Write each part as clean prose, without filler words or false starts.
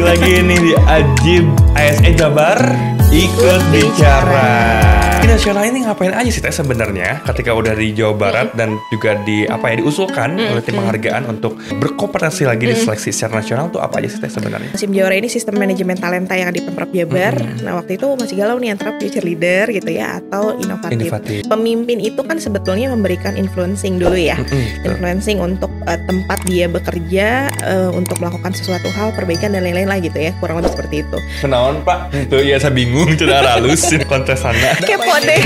lagi nih di Ajib ASE Jabar ikut bicara. Di nasional ini ngapain aja sih Teh sebenarnya ketika udah di Jawa Barat dan juga diusulkan oleh tim penghargaan untuk berkompetensi lagi di seleksi secara nasional tuh apa aja sih Teh sebenarnya? SIM Jawara ini sistem manajemen talenta yang ada di Pemprov Jabar. Nah waktu itu masih galau nih antara future leader gitu ya atau inovatif. Pemimpin itu kan sebetulnya memberikan influencing dulu ya, influencing untuk tempat dia bekerja, untuk melakukan sesuatu hal, perbaikan dan lain-lain lah gitu ya, kurang lebih seperti itu. Kenaon Pak? Itu ya saya bingung sudah halus kontesannya. Kepo deh.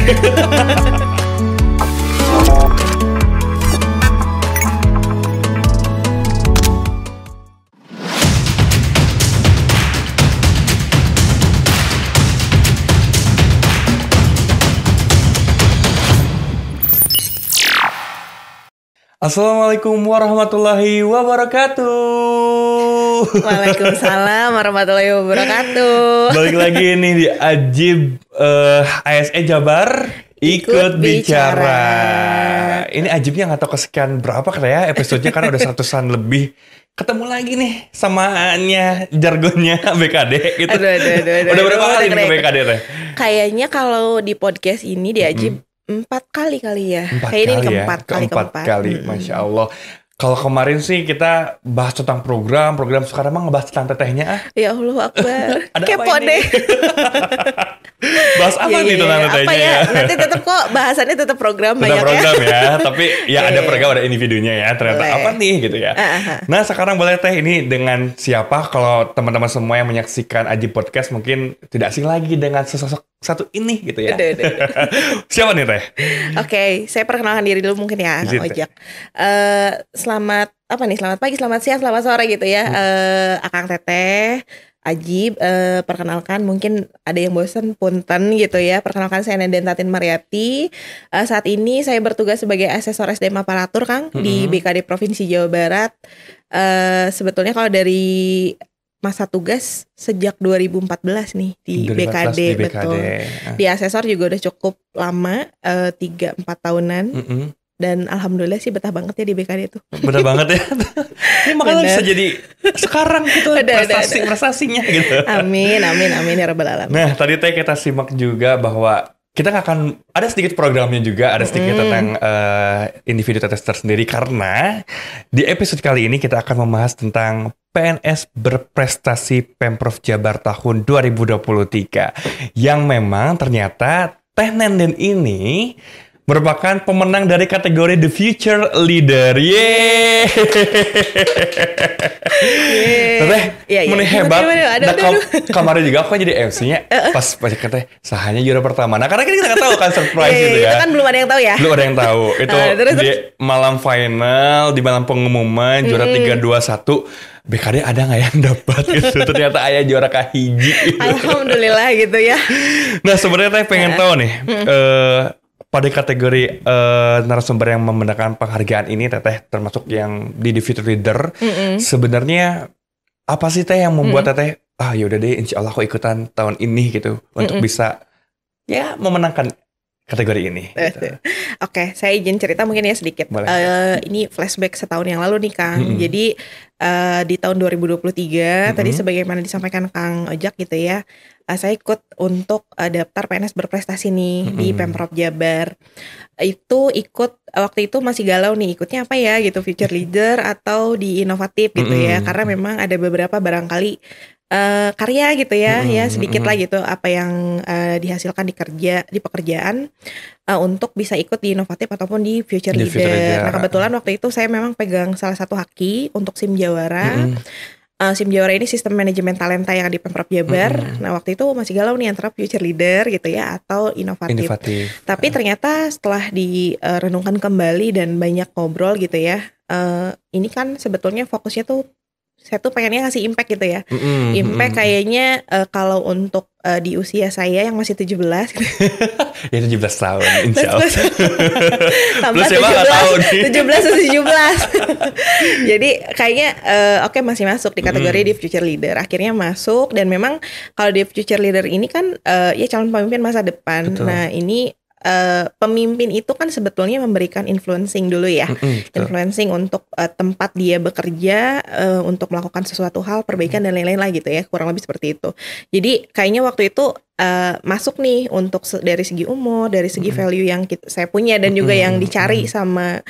Assalamualaikum warahmatullahi wabarakatuh. Waalaikumsalam warahmatullahi wabarakatuh. Balik lagi nih di Ajib ASE Jabar ikut bicara. Ini Ajibnya nggak tahu kesekian berapa kan ya episodenya, karena udah 100-an lebih. Ketemu lagi nih samaannya jargonnya BKD gitu. Aduh. Udah berapa kali nih BKD Teh? Kayaknya kalau di podcast ini di Ajib 4 kali ya. Kayaknya ini keempat kali. Masya Allah. Kalau kemarin sih kita bahas tentang program sekarang mah ngebahas tentang tetehnya. Ya Allah Akbar. Ada Kepo apa ini? deh. Bahas apa nih tentang tetehnya? Apa ya? Nanti tetap kok bahasannya tetap program banyak banyak program ya. Tapi ya ada program, ada individunya ya. Ternyata Boleh. apa nih gitu ya. Nah sekarang boleh Teh ini dengan siapa? Kalau teman-teman semua yang menyaksikan Ajib Podcast mungkin tidak asing lagi dengan sesosok satu ini gitu ya. Aduh. Siapa nih Teh? Oke, saya perkenalkan diri dulu mungkin ya, Kang Ojak. Selamat pagi, selamat siang, selamat sore gitu ya. Akang Teteh, Ajib, perkenalkan mungkin ada yang bosan, punten gitu ya. Perkenalkan saya Nenden Tatin Mariati. Saat ini saya bertugas sebagai asesor SDM aparatur Kang di BKD Provinsi Jawa Barat. Sebetulnya kalau dari masa tugas sejak 2014 nih di BKD, betul. Di asesor juga udah cukup lama, 3-4 tahunan. Dan alhamdulillah sih betah banget ya di BKD itu. Bener banget ya. Ini makanya bisa jadi sekarang gitu prestasinya gitu. Amin ya rabbal alamin. Nah tadi Teh kita simak juga bahwa kita nggak akan ada sedikit programnya juga, ada sedikit tentang individu Teteh tersendiri, karena di episode kali ini kita akan membahas tentang PNS berprestasi Pemprov Jabar tahun 2023 yang memang ternyata Teh Nenden ini merupakan pemenang dari kategori The Future Leader. Yeay. Teteh, meni hebat. Nah, kemarin juga aku kan jadi MC-nya pas Teh sahanya juara pertama. Nah, karena kita nggak tahu kan surprise gitu ya. Itu kan belum ada yang tahu ya. Belum ada yang tahu. Itu di malam final, di malam pengumuman juara 3-2-1. BKD ada nggak yang dapat gitu? Ternyata ayah juara kahiji. Alhamdulillah gitu ya. Nah, sebenarnya Teh pengen tahu nih. Pada kategori narasumber yang memenangkan penghargaan ini Teteh termasuk yang di Future Leader, sebenarnya apa sih Teh yang membuat Teteh yaudah deh insya Allah aku ikutan tahun ini gitu untuk bisa ya memenangkan kategori ini gitu. Oke, saya izin cerita mungkin ya sedikit. Ini flashback setahun yang lalu nih Kang. Jadi di tahun 2023 tadi sebagaimana disampaikan Kang Ojak gitu ya, saya ikut untuk daftar PNS berprestasi nih di Pemprov Jabar. Itu ikut waktu itu masih galau nih ikutnya apa ya gitu, future leader atau di inovatif gitu ya, karena memang ada beberapa barangkali karya gitu ya, sedikit lah gitu apa yang dihasilkan di pekerjaan untuk bisa ikut di inovatif ataupun di future leader. Nah kebetulan waktu itu saya memang pegang salah satu haki untuk SIM Jawara. SIM Jawara ini sistem manajemen talenta yang ada di Pemprov Jabar. Nah waktu itu masih galau nih antara future leader gitu ya atau inovatif. Tapi ternyata setelah direnungkan kembali dan banyak ngobrol gitu ya, ini kan sebetulnya fokusnya tuh saya tuh pengennya ngasih impact gitu ya. Impact kayaknya kalau untuk di usia saya yang masih 17 ya 17 tahun insya Allah. Tambah 17 Jadi kayaknya oke, masih masuk di kategori di future leader. Akhirnya masuk, dan memang kalau di future leader ini kan ya calon pemimpin masa depan. Betul. Nah ini pemimpin itu kan sebetulnya memberikan influencing dulu ya, influencing untuk tempat dia bekerja, untuk melakukan sesuatu hal, perbaikan dan lain-lain lah gitu ya, kurang lebih seperti itu. Jadi kayaknya waktu itu masuk nih untuk dari segi umur, dari segi value yang saya punya dan juga yang dicari sama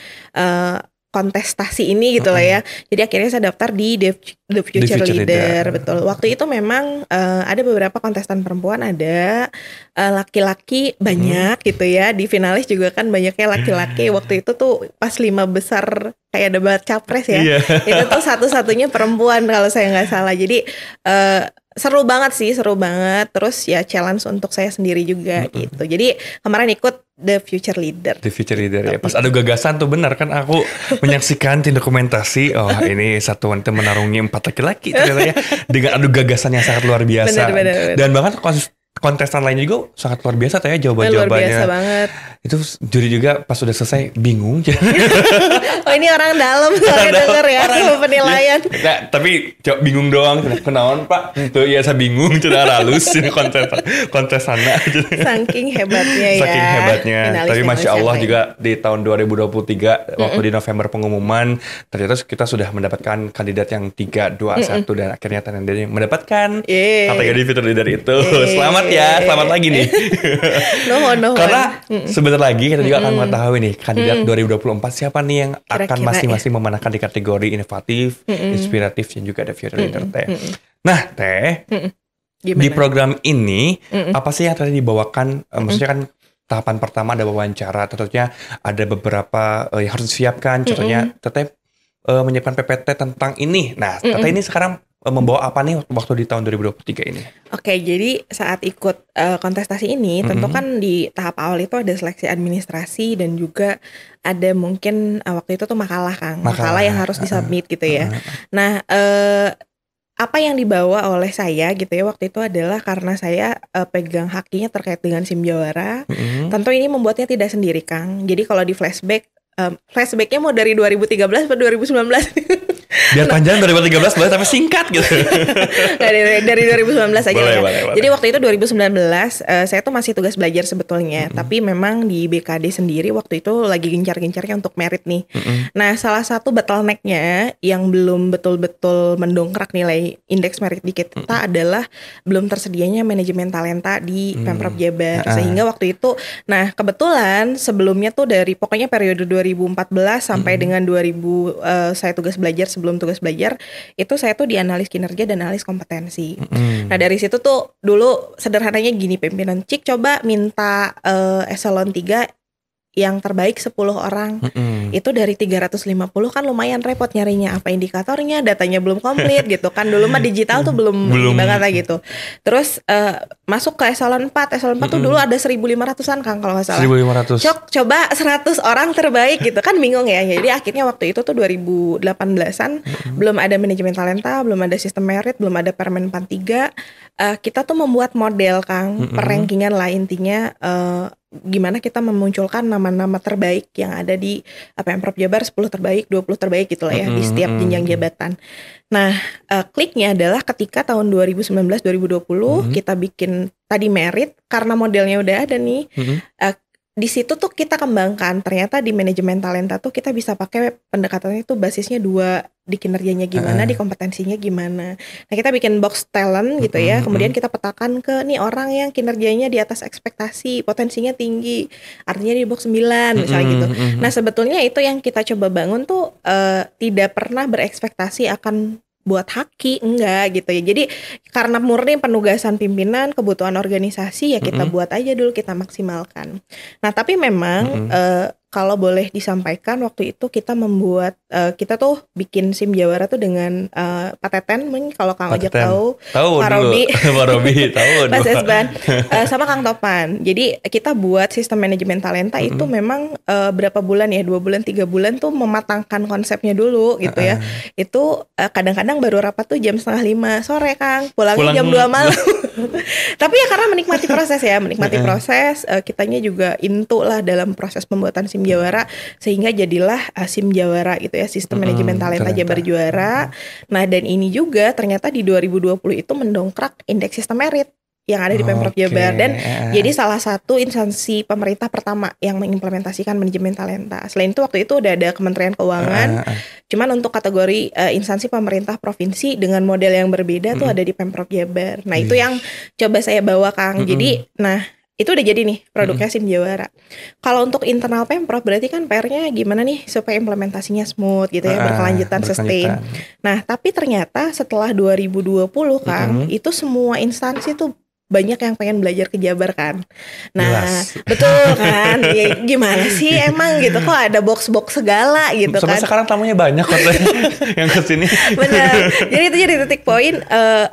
kontestasi ini gitu lah ya. Jadi akhirnya saya daftar di The Future Leader. Betul. Waktu itu memang ada beberapa kontestan perempuan, ada laki-laki banyak gitu ya. Di finalis juga kan banyaknya laki-laki. Waktu itu tuh pas 5 besar kayak debat capres ya. Itu tuh satu-satunya perempuan kalau saya nggak salah. Jadi seru banget sih, seru banget. Terus ya challenge untuk saya sendiri juga gitu. Jadi kemarin ikut The Future Leader. The Future Leader ya. Pas ada gagasan tuh benar kan aku menyaksikan di dokumentasi. Oh ini satu wanita menarungi 4 laki-laki ternyata ya. Dengan adu gagasan yang sangat luar biasa. Bener. Dan bahkan kontestan lainnya juga sangat luar biasa tuh ya jawaban-jawabannya. Luar biasa banget. Itu juri juga pas udah selesai bingung. Oh ini orang dalam soalnya denger ya penilaian. Nah, tapi bingung doang. Kenaon Pak? Tuh ya saya bingung. Sudah halus ini kontestannya. Saking hebatnya ya. Saking hebatnya. Tapi Masya Allah juga di tahun 2023 waktu di November pengumuman ternyata kita sudah mendapatkan kandidat yang 3, 2, 1 dan akhirnya Tanandari mendapatkan kategori Future Leader itu. Selamat ya, selamat lagi nih. No. Karena sebentar lagi kita juga akan mengetahui nih kandidat 2024 siapa nih yang akan masing-masing memenangkan di kategori inovatif, inspiratif dan juga ada Future Leader Teh. Nah Teh, di program ini apa sih yang tadi dibawakan? Maksudnya kan tahapan pertama ada wawancara, tentunya ada beberapa yang harus disiapkan. Contohnya Teteh menyiapkan PPT tentang ini. Nah Teteh ini sekarang membawa apa nih waktu di tahun 2023 ini? Oke, jadi saat ikut kontestasi ini, tentu kan di tahap awal itu ada seleksi administrasi dan juga ada mungkin waktu itu tuh makalah Kang, makalah yang harus disubmit gitu ya. Nah, apa yang dibawa oleh saya gitu ya waktu itu adalah karena saya pegang haknya terkait dengan SIM Jawara. Tentu ini membuatnya tidak sendiri Kang. Jadi kalau di flashbacknya mau dari 2013 atau 2019? Biar panjang 2013 boleh tapi singkat gitu. dari 2019 aja boleh, ya. Boleh. Jadi waktu itu 2019 saya tuh masih tugas belajar sebetulnya, tapi memang di BKD sendiri waktu itu lagi gencar-gencarnya untuk merit nih. Nah, salah satu bottleneck-nya yang belum betul-betul mendongkrak nilai indeks merit di kita adalah belum tersedianya manajemen talenta di Pemprov Jabar. Sehingga waktu itu, nah kebetulan sebelumnya tuh dari pokoknya periode 2014 sampai dengan 2000 saya tugas belajar, sebelum tugas belajar itu saya tuh dianalis kinerja dan analis kompetensi. Nah dari situ tuh dulu sederhananya gini, pimpinan Cik coba minta eselon 3 yang terbaik 10 orang. Itu dari 350 kan lumayan repot nyarinya, apa indikatornya, datanya belum komplit gitu kan. Dulu mah digital tuh belum banget lah gitu. Terus masuk ke eselon 4. Eselon 4 tuh dulu ada 1.500-an Kang kalau gak salah. 1.500. Coba 100 orang terbaik gitu kan, bingung ya. Jadi akhirnya waktu itu tuh 2018-an belum ada manajemen talenta, belum ada sistem merit, belum ada Permen PAN 3. Kita tuh membuat model Kang, perrankingan lah intinya, gimana kita memunculkan nama-nama terbaik yang ada di Pemprov Jabar, 10 terbaik, 20 terbaik gitu lah ya di setiap jenjang jabatan. Nah, kliknya adalah ketika tahun 2019-2020 kita bikin tadi merit karena modelnya udah ada nih. Di situ tuh kita kembangkan, ternyata di manajemen talenta tuh kita bisa pakai pendekatannya itu basisnya 2, di kinerjanya gimana, di kompetensinya gimana. Nah kita bikin box talent gitu ya, kemudian kita petakan ke nih orang yang kinerjanya di atas ekspektasi, potensinya tinggi, artinya di box 9 misalnya gitu. Nah sebetulnya itu yang kita coba bangun tuh tidak pernah berekspektasi akan buat haki, enggak gitu ya. Jadi karena murni penugasan pimpinan, kebutuhan organisasi ya kita buat aja dulu, kita maksimalkan. Nah tapi memang kalau boleh disampaikan waktu itu kita membuat kita tuh bikin SIM Jawara tuh dengan Pak Teten, kalau Kang Ojek tahu Pak Robi tahu Mas Esban sama Kang Topan. Jadi kita buat sistem manajemen talenta itu memang berapa bulan ya, 2 bulan 3 bulan tuh mematangkan konsepnya dulu gitu ya. Itu kadang-kadang baru rapat tuh jam 4:30 sore Kang, pulangnya jam 2 malam. Tapi ya karena menikmati proses ya, proses, kitanya juga into lah dalam proses pembuatan SIM Jawara, sehingga jadilah SIM Jawara gitu ya, sistem manajemen talenta Jabar Juara. Nah dan ini juga ternyata di 2020 itu mendongkrak indeks sistem merit. yang ada di Pemprov Jabar dan jadi salah satu instansi pemerintah pertama yang mengimplementasikan manajemen talenta. Selain itu waktu itu udah ada Kementerian Keuangan. Cuman untuk kategori instansi pemerintah provinsi dengan model yang berbeda tuh ada di Pemprov Jabar. Nah, itu yang coba saya bawa Kang. Jadi itu udah jadi nih produknya SIM Jawara. Kalau untuk internal Pemprov berarti kan PR-nya gimana nih supaya implementasinya smooth gitu ya, berkelanjutan, sustain. Nah, tapi ternyata setelah 2020 Kang, itu semua instansi tuh banyak yang pengen belajar ke Jabar kan. Nah, betul kan? Ya, gimana sih emang gitu kok ada box-box segala gitu kan. Sampai sekarang tamunya banyak kok yang kesini. Benar. Jadi itu jadi titik poin.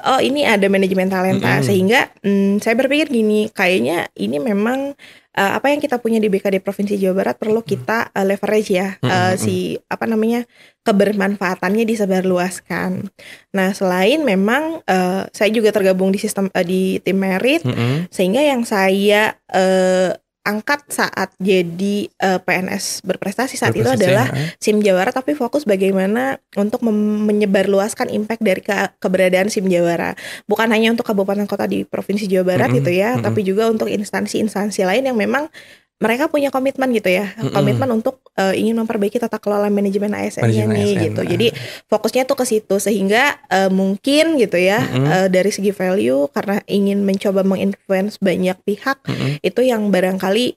Oh ini ada manajemen talenta sehingga saya berpikir gini, kayaknya ini memang apa yang kita punya di BKD Provinsi Jawa Barat perlu kita leverage ya, kebermanfaatannya disebarluaskan. Nah, selain memang saya juga tergabung di sistem di tim merit, sehingga yang saya angkat saat jadi PNS berprestasi saat itu adalah SIM Jawara, tapi fokus bagaimana untuk menyebarluaskan impact dari keberadaan SIM Jawara. Bukan hanya untuk kabupaten kota di Provinsi Jawa Barat gitu ya, tapi juga untuk instansi-instansi lain yang memang mereka punya komitmen gitu ya, komitmen untuk ingin memperbaiki tata kelola manajemen ASN-nya nih gitu. Jadi fokusnya tuh ke situ sehingga mungkin gitu ya dari segi value karena ingin mencoba menginfluence banyak pihak itu yang barangkali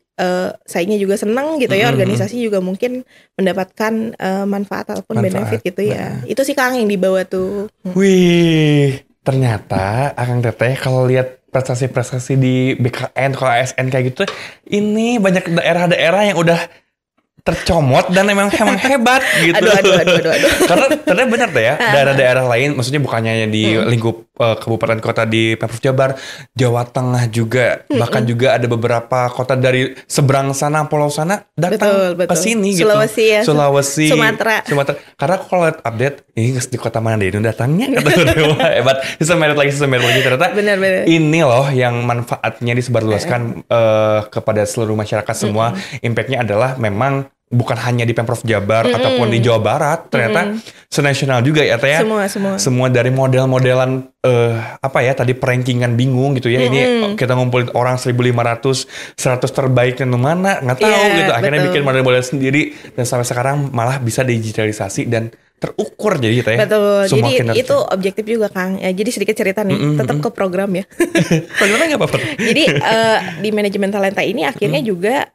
sayanya juga senang gitu ya, organisasi juga mungkin mendapatkan manfaat ataupun benefit gitu ya. Itu sih Kang yang dibawa tuh. Wih, ternyata Akang Teteh kalau lihat prestasi-prestasi di BKN, kalau ASN kayak gitu, ini banyak daerah-daerah yang udah tercomot dan emang hebat gitu. Aduh. Karena ternyata benar deh ya, daerah-daerah lain, maksudnya bukannya di lingkup kabupaten kota di Pemprov Jabar, Jawa Tengah juga, bahkan juga ada beberapa kota dari seberang sana, pulau sana datang ke sini gitu. Sulawesi, Sumatera. Karena kalau lihat update, ini di kota mana deh itu datangnya, hebat. Sistem merit lagi ternyata. Benar. Ini loh yang manfaatnya disebarluaskan kepada seluruh masyarakat semua. Impactnya adalah memang bukan hanya di Pemprov Jabar ataupun di Jawa Barat, ternyata senasional juga ya Teh. Semua dari model-modelan tadi perankingan bingung gitu ya. Ini kita ngumpulin orang 1.500, 100 terbaik yang mana nggak tahu gitu. Akhirnya bikin model-model sendiri dan sampai sekarang malah bisa digitalisasi dan terukur jadi Teh. Betul. Jadi kinerja. Itu objektif juga Kang. Ya, jadi sedikit cerita nih, tetap ke program ya. Programnya nggak apa-apa. Jadi di manajemen talenta ini akhirnya juga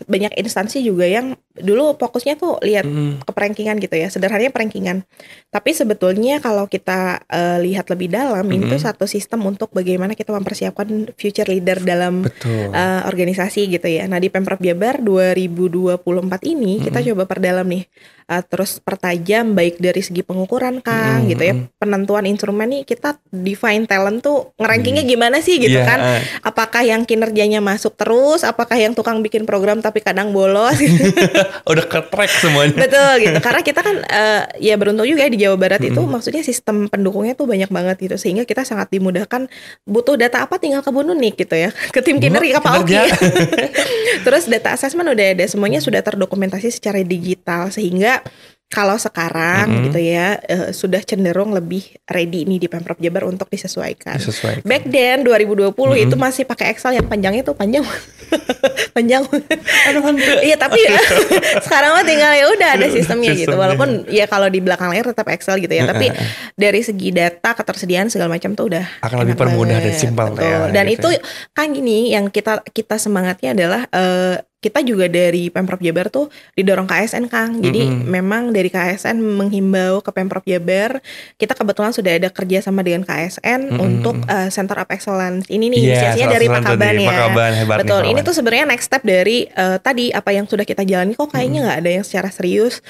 banyak instansi juga yang dulu fokusnya tuh lihat ke perankingan gitu ya, sederhananya perankingan. Tapi sebetulnya kalau kita lihat lebih dalam, ini tuh satu sistem untuk bagaimana kita mempersiapkan future leader dalam organisasi gitu ya. Nah di Pemprov Jabar 2024 ini kita coba perdalam nih, terus pertajam baik dari segi pengukuran Kang gitu ya, penentuan instrumen nih, kita define talent tuh ngerankingnya gimana sih gitu kan. Apakah yang kinerjanya masuk terus, apakah yang tukang bikin program tapi kadang bolos gitu. Udah ke-track semuanya. Betul gitu. Karena kita kan ya beruntung juga ya di Jawa Barat itu maksudnya sistem pendukungnya tuh banyak banget gitu. Sehingga kita sangat dimudahkan, butuh data apa tinggal ke Bu Nunik gitu ya. Ke tim kinerja, ke Pak Oki. Terus data assessment udah ada, semuanya sudah terdokumentasi secara digital. Sehingga kalau sekarang gitu ya sudah cenderung lebih ready nih di Pemprov Jabar untuk disesuaikan. Back then 2020 itu masih pakai Excel yang panjangnya tuh panjang. Iya tapi sekarang mah tinggal ya udah ada sistemnya gitu. Walaupun ya kalau di belakang layar tetap Excel gitu ya. Tapi dari segi data, ketersediaan segala macam tuh udah akan lebih permudah dan simpel ya. Dan gitu. Itu kan gini yang kita semangatnya adalah kita juga dari Pemprov Jabar tuh didorong KSN Kang. Jadi memang dari KSN menghimbau ke Pemprov Jabar, kita kebetulan sudah ada kerja sama dengan KSN untuk Center of Excellence. Ini nih inisiasinya dari Pak Kaban ya. Betul. Ini tuh sebenarnya next step dari tadi apa yang sudah kita jalani, kok kayaknya nggak ada yang secara serius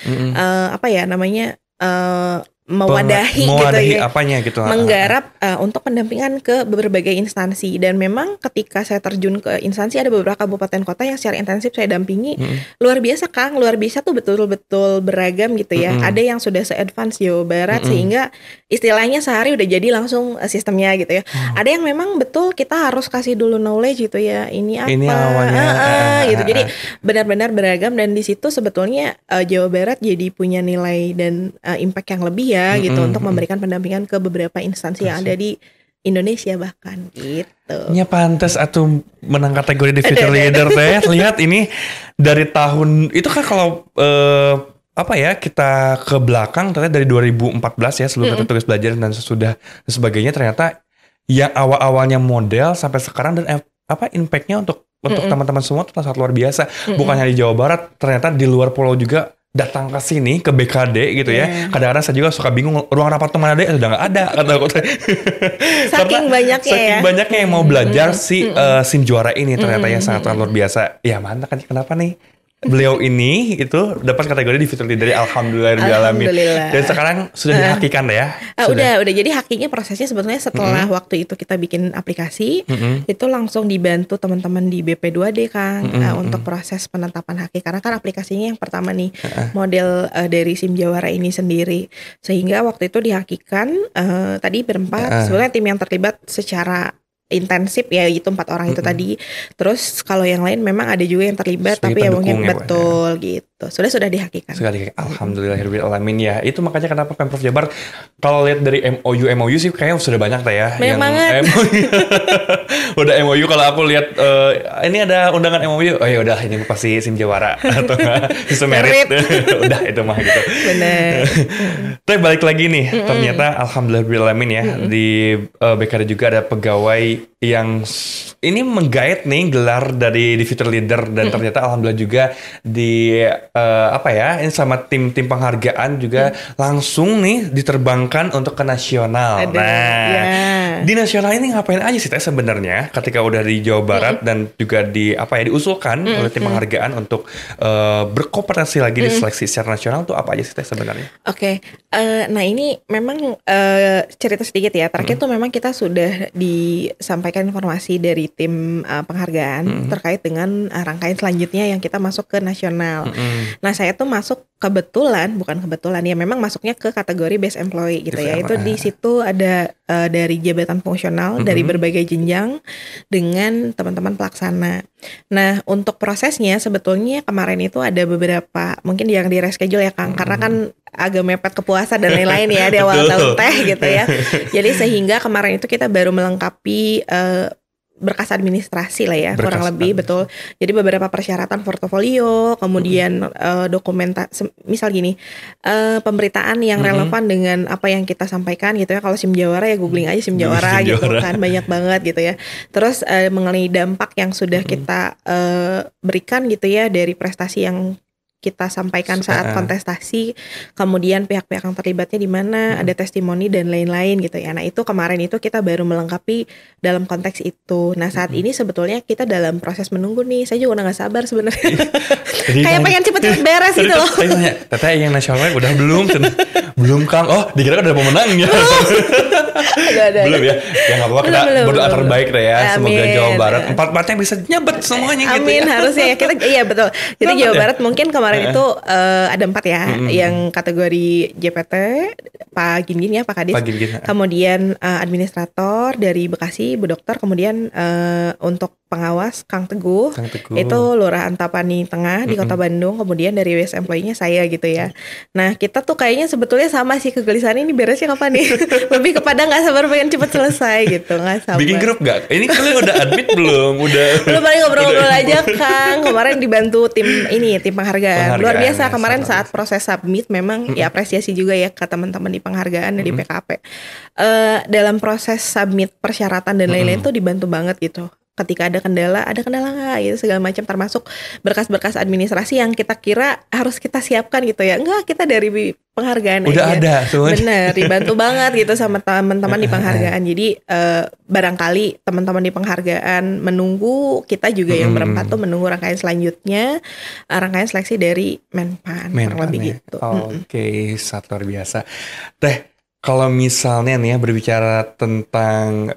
mewadahi gitu ya, apanya gitu, menggarap untuk pendampingan ke berbagai instansi. Dan memang ketika saya terjun ke instansi, ada beberapa kabupaten kota yang secara intensif saya dampingi. Luar biasa Kang, luar biasa tuh betul-betul beragam gitu ya. Ada yang sudah se-advance Jawa Barat sehingga istilahnya sehari udah jadi langsung sistemnya gitu ya. Ada yang memang betul kita harus kasih dulu knowledge gitu ya, ini apa, ini awalnya gitu. Jadi benar-benar beragam, dan di situ sebetulnya Jawa Barat jadi punya nilai dan impact yang lebih ya gitu untuk memberikan pendampingan ke beberapa instansi yang ada di Indonesia bahkan gitu. Ya pantas atau menang kategori di Future Leader teh. Lihat ini dari tahun itu kan kalau apa ya kita ke belakang ternyata dari 2014 ya sebelum kita tugas belajar dan sesudah dan sebagainya ternyata yang awal-awalnya model sampai sekarang dan apa impactnya untuk teman-teman semua itu sangat luar biasa. Bukan hanya di Jawa Barat, ternyata di luar pulau juga datang ke sini ke BKD gitu ya. Kadang-kadang saya juga suka bingung ruang rapat tuh mana deh sudah nggak ada kata aku. Saking banyaknya yang mau belajar SIM juara ini ternyata yang sangat luar biasa. Ya mantap kan kenapa nih? Beliau ini itu dapat kategori di Future Leader Alhamdulillah. Dan sekarang sudah dihakikan ya? Udah. Jadi hakinya prosesnya sebetulnya setelah waktu itu kita bikin aplikasi, itu langsung dibantu teman-teman di BP2D Kang untuk proses penetapan haki. Karena kan aplikasinya yang pertama nih model dari SIM Jawara ini sendiri. Sehingga waktu itu dihakikan tadi berempat. Sebenarnya tim yang terlibat secara intensif ya itu 4 orang itu tadi. Terus kalau yang lain memang ada juga yang terlibat tapi ya mungkin betul gitu. Sudah dihakikan. Alhamdulillahirabbil alamin ya. Itu makanya kenapa Pemprov Jabar kalau lihat dari MOU sih kayaknya sudah banyak lah ya. Banyak banget. Udah MOU kalau aku lihat ini ada undangan MOU. Oh ya udah ini pasti SIM Jawara atau enggak merit. Udah itu mah gitu. Benar. Tapi balik lagi nih, ternyata alhamdulillahirabbil alamin ya di BKD juga ada pegawai yang ini menggait nih gelar dari di Future Leader dan ternyata alhamdulillah juga di ini sama tim penghargaan juga langsung nih diterbangkan untuk ke nasional. Di nasional ini ngapain aja sih teh sebenarnya ketika udah di Jawa Barat dan juga diusulkan oleh tim penghargaan untuk berkompetensi lagi di seleksi secara nasional tuh apa aja sih teh sebenarnya? Oke. Nah ini memang cerita sedikit ya. Terakhir tuh memang kita sudah disampaikan informasi dari tim penghargaan terkait dengan rangkaian selanjutnya yang kita masuk ke nasional. Nah saya tuh masuk bukan kebetulan ya memang masuknya ke kategori best employee gitu ya. Itu di situ ada dari jabatan fungsional dari berbagai jenjang dengan teman-teman pelaksana. Nah untuk prosesnya sebetulnya kemarin itu ada beberapa mungkin yang di reschedule ya Kang karena kan agak mepet ke puasa dan lain-lain ya di awal tahun teh gitu ya. Jadi sehingga kemarin itu kita baru melengkapi berkas administrasi lah ya kurang lebih betul. Jadi beberapa persyaratan portofolio, kemudian misal gini pemberitaan yang relevan dengan apa yang kita sampaikan gitu ya. Kalau SIM Jawara ya googling aja SIM Jawara gitu kan banyak banget gitu ya. Terus mengenai dampak yang sudah kita berikan gitu ya dari prestasi yang kita sampaikan saat kontestasi, kemudian pihak-pihak yang terlibatnya di mana, ada testimoni dan lain-lain gitu ya. Nah itu kemarin itu kita baru melengkapi dalam konteks itu. Nah saat ini sebetulnya kita dalam proses menunggu nih. Saya juga udah gak sabar sebenarnya. Kayak pengen cepet-cepet beres gitu loh. Teteh yang nasionalnya udah belum? Belum Kang. Oh dikira kan udah pemenangnya. Belum ya. Ya gak apa-apa kita berdoa terbaik deh ya. Semoga Jawa Barat 4-4-nya bisa nyabet semuanya gitu ya. Amin harusnya ya. Iya betul. Jadi Jawa Barat mungkin kemarin itu ada 4 ya yang kategori JPT Pak Gingin ya Pak Kadis, kemudian administrator dari Bekasi Bu Dokter, kemudian untuk pengawas Kang Teguh. Itu Lurah Antapani Tengah di Kota Bandung, kemudian dari best employee-nya saya gitu ya. Nah kita tuh kayaknya sebetulnya sama sih kegelisahan ini beresnya kapan nih. Lebih kepada nggak sabar pengen cepet selesai gitu, nggak sabar. Bikin grup nggak? Ini kalian udah admit belum? Belum paling ngobrol-ngobrol aja Kang. Kemarin dibantu tim penghargaan. Luar biasa kemarin saat proses submit memang ya apresiasi juga ya ke teman-teman di penghargaan dari PKP. Dalam proses submit persyaratan dan lain-lain tuh dibantu banget gitu. Ketika ada kendala nggak gitu segala macam termasuk berkas-berkas administrasi yang kita kira harus kita siapkan gitu ya. Enggak, kita dari penghargaan udah aja. Ada semuanya. Bener, dibantu banget gitu sama teman-teman di penghargaan. Jadi barangkali teman-teman di penghargaan menunggu, kita juga yang berempat tuh menunggu rangkaian selanjutnya, rangkaian seleksi dari Menpan lebih gitu. Oke, sangat luar biasa. Teh, kalau misalnya nih ya berbicara tentang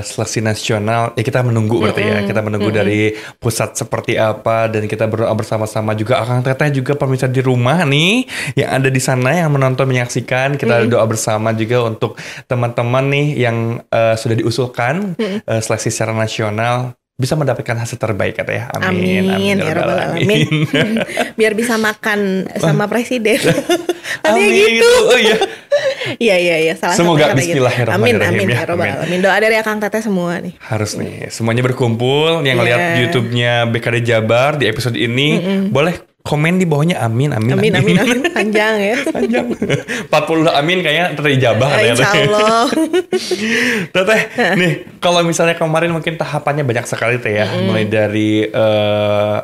seleksi nasional, ya kita menunggu berarti ya. Kita menunggu dari pusat seperti apa dan kita berdoa bersama-sama juga. Akang Teteh juga pemirsa di rumah nih yang ada di sana yang menonton menyaksikan. Kita doa bersama juga untuk teman-teman nih yang sudah diusulkan seleksi secara nasional bisa mendapatkan hasil terbaik kata ya. Amin. Amin. Ya Rabbal Alamin. Biar bisa makan sama presiden. Amin gitu. Oh iya. Iya. Salah Semoga satunya gitu. bismillahirrahmanirrahim. Amin ya robbal alamin. Doa dari Akang Teteh semua nih. Harus nih, semuanya berkumpul. Yang lihat YouTube-nya BKD Jabar di episode ini, boleh komen di bawahnya amin. Panjang ya. Panjang. 40 amin kayaknya terijabah. Insya Allah. Teteh, nih kalau misalnya kemarin mungkin tahapannya banyak sekali Teh ya. Mulai dari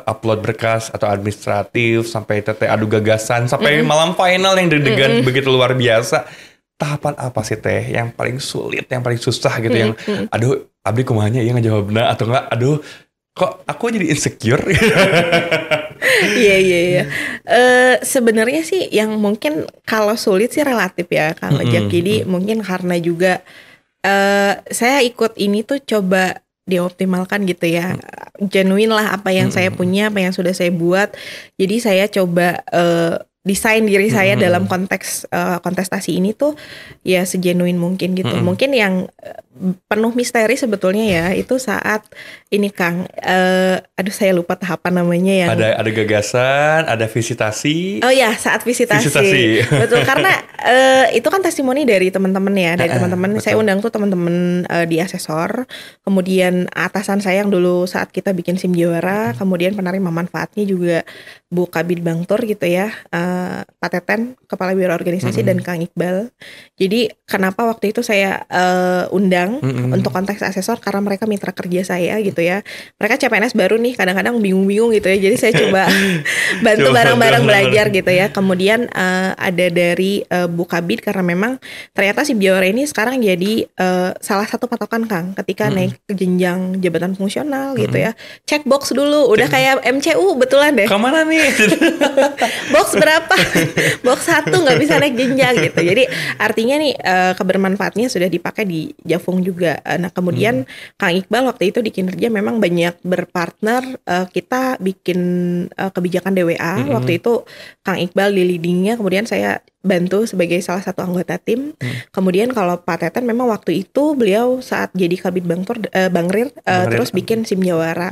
upload berkas atau administratif, sampai Teteh adu gagasan, sampai malam final yang deg-degan begitu luar biasa. Tahapan apa sih Teh yang paling sulit, yang paling susah gitu, yang aduh abdi kumahanya iya ngejawabna, atau enggak aduh kok aku jadi insecure. Iya. Sebenarnya sih yang mungkin kalau sulit sih relatif ya Kang Ojak. Jadi mungkin karena juga saya ikut ini tuh coba dioptimalkan gitu ya. Genuine lah apa yang saya punya, apa yang sudah saya buat. Jadi saya coba desain diri saya dalam konteks kontestasi ini tuh ya segenuine mungkin gitu. Mungkin yang penuh misteri sebetulnya ya itu saat ini Kang, aduh saya lupa tahapan namanya yang ada gagasan, ada visitasi. Oh ya, saat visitasi. Betul, karena itu kan testimoni dari teman-teman ya, dari teman-teman. Saya undang tuh teman-teman di asesor, kemudian atasan saya yang dulu saat kita bikin SIM Jawara, kemudian penerima manfaatnya juga Bu Kabid Bangtur gitu ya, Pak Teten, Kepala Biro Organisasi, dan Kang Iqbal. Jadi kenapa waktu itu saya undang untuk konteks asesor, karena mereka mitra kerja saya gitu ya. Mereka CPNS baru nih, kadang-kadang bingung-bingung gitu ya. Jadi saya coba bantu bareng-bareng belajar gitu ya. Kemudian ada dari Bu Kabid, karena memang ternyata SIM Jawara ini sekarang jadi salah satu patokan Kang ketika naik ke jenjang jabatan fungsional gitu ya. Cek box dulu, udah kayak MCU betulan deh. Kemana nih? Box berapa? Box 1 nggak bisa naik jenjang gitu. Jadi artinya nih kebermanfaatnya sudah dipakai di Jafung juga. Nah kemudian Kang Iqbal waktu itu di kinerja memang banyak berpartner. Kita bikin kebijakan DWA. Waktu itu Kang Iqbal di leadingnya, kemudian saya bantu sebagai salah satu anggota tim. Kemudian kalau Pak Teten memang waktu itu beliau saat jadi Kabid Bangrir terus bikin SIM Jawara.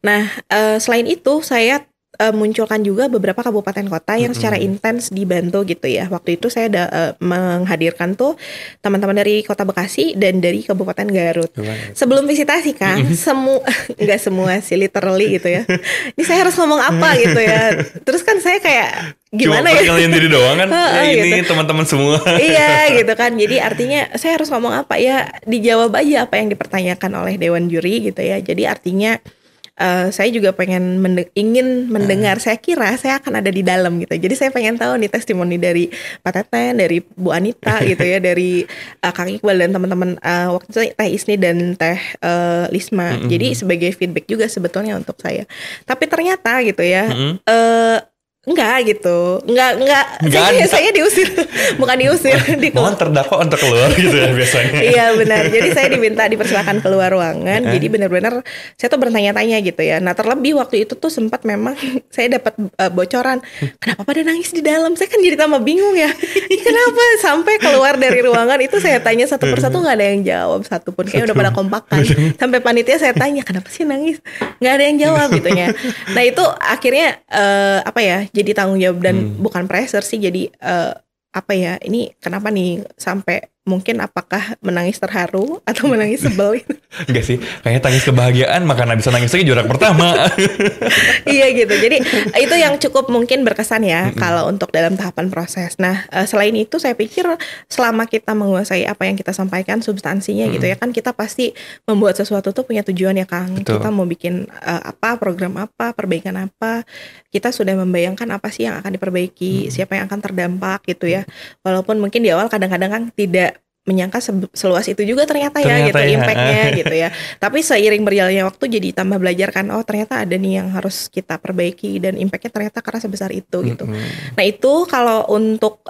Nah selain itu saya munculkan juga beberapa kabupaten kota yang secara intens dibantu gitu ya. Waktu itu saya menghadirkan tuh teman-teman dari Kota Bekasi dan dari Kabupaten Garut. Sebelum visitasi Kang, nggak semua sih literally gitu ya. Ini saya harus ngomong apa gitu ya. Terus kan saya kayak gimana ya? Cuma perkenalin diri doang kan. Ya ini gitu. Teman-teman semua. Iya gitu kan. Jadi artinya saya harus ngomong apa ya, dijawab aja apa yang dipertanyakan oleh Dewan Juri gitu ya. Jadi artinya saya juga pengen ingin mendengar. Saya kira saya akan ada di dalam gitu. Jadi saya pengen tahu nih testimoni dari Pak Teten, dari Bu Anita gitu ya, dari Kang Iqbal dan teman-teman waktu itu Teh Isni dan Teh Lisma. Jadi sebagai feedback juga sebetulnya untuk saya. Tapi ternyata gitu ya, enggak gitu, enggak saya diusir, bukan diusir, mohon terdakwa untuk keluar gitu ya biasanya. Iya benar, jadi saya dipersilakan keluar ruangan. Jadi benar-benar saya tuh bertanya-tanya gitu ya. Nah terlebih waktu itu tuh sempat memang saya dapat bocoran, kenapa pada nangis di dalam? Saya kan jadi tambah bingung ya, kenapa sampai keluar dari ruangan itu saya tanya satu persatu nggak ada yang jawab satupun, kayaknya udah pada kompakan. Sampai panitia saya tanya kenapa sih nangis, nggak ada yang jawab gitunya. Nah itu akhirnya apa ya? Jadi tanggung jawab dan bukan pressure sih. Jadi apa ya, ini kenapa nih sampai mungkin apakah menangis terharu atau menangis sebel? Enggak sih, kayaknya tangis kebahagiaan makanya bisa nangis lagi juara pertama. Iya gitu. Jadi itu yang cukup mungkin berkesan ya kalau untuk dalam tahapan proses. Nah selain itu saya pikir selama kita menguasai apa yang kita sampaikan substansinya gitu ya, kan kita pasti membuat sesuatu tuh punya tujuan ya Kang. Betul. Kita mau bikin apa, program apa, perbaikan apa, kita sudah membayangkan apa sih yang akan diperbaiki, siapa yang akan terdampak gitu ya. Walaupun mungkin di awal kadang-kadang kan tidak menyangka seluas itu juga ternyata ya gitu ya. Impactnya gitu ya. Tapi seiring berjalannya waktu jadi tambah belajar kan, oh ternyata ada nih yang harus kita perbaiki dan impactnya ternyata karena sebesar itu gitu. Nah itu kalau untuk